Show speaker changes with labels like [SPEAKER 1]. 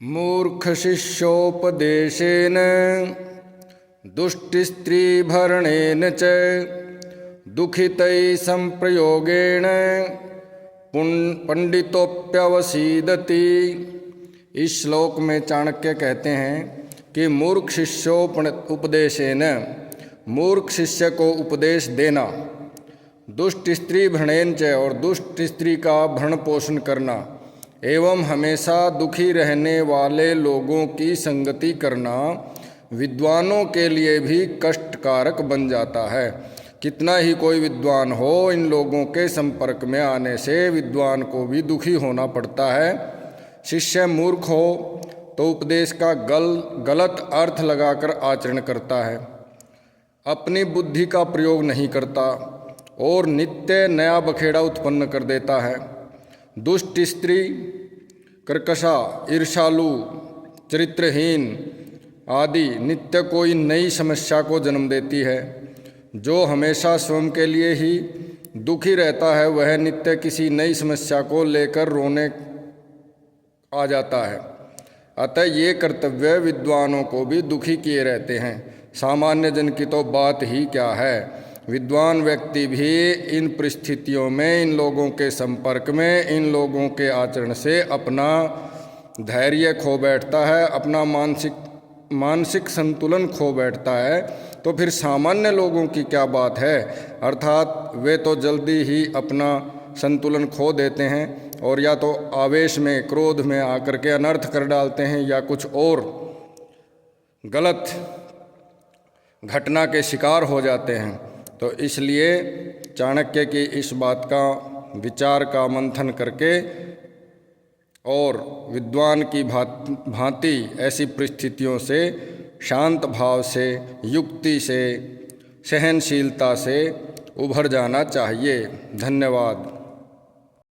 [SPEAKER 1] मूर्खशिष्योपदेशेन दुष्टिस्त्रीभरणेन च दुःखितैः संप्रयोगेण पंडितोप्यवसीदति। इस श्लोक में चाणक्य कहते हैं कि मूर्ख शिष्योपदेशेन, मूर्ख शिष्य को उपदेश देना, दुष्ट स्त्री भरणेन च, और दुष्ट स्त्री का भरण पोषण करना, एवं हमेशा दुखी रहने वाले लोगों की संगति करना विद्वानों के लिए भी कष्टकारक बन जाता है। कितना ही कोई विद्वान हो, इन लोगों के संपर्क में आने से विद्वान को भी दुखी होना पड़ता है। शिष्य मूर्ख हो तो उपदेश का गलत अर्थ लगाकर आचरण करता है, अपनी बुद्धि का प्रयोग नहीं करता और नित्य नया बखेड़ा उत्पन्न कर देता है। दुष्ट स्त्री कर्कशा, ईर्षालु, चरित्रहीन आदि नित्य कोई नई समस्या को जन्म देती है। जो हमेशा स्वयं के लिए ही दुखी रहता है वह नित्य किसी नई समस्या को लेकर रोने आ जाता है। अतः ये कर्तव्य विद्वानों को भी दुखी किए रहते हैं। सामान्य जन की तो बात ही क्या है। विद्वान व्यक्ति भी इन परिस्थितियों में, इन लोगों के संपर्क में, इन लोगों के आचरण से अपना धैर्य खो बैठता है, अपना मानसिक संतुलन खो बैठता है। तो फिर सामान्य लोगों की क्या बात है। अर्थात वे तो जल्दी ही अपना संतुलन खो देते हैं और या तो आवेश में, क्रोध में आकर के अनर्थ कर डालते हैं या कुछ और गलत घटना के शिकार हो जाते हैं। तो इसलिए चाणक्य की इस बात का विचार का मंथन करके और विद्वान की भांति ऐसी परिस्थितियों से शांत भाव से, युक्ति से, सहनशीलता से उभर जाना चाहिए। धन्यवाद।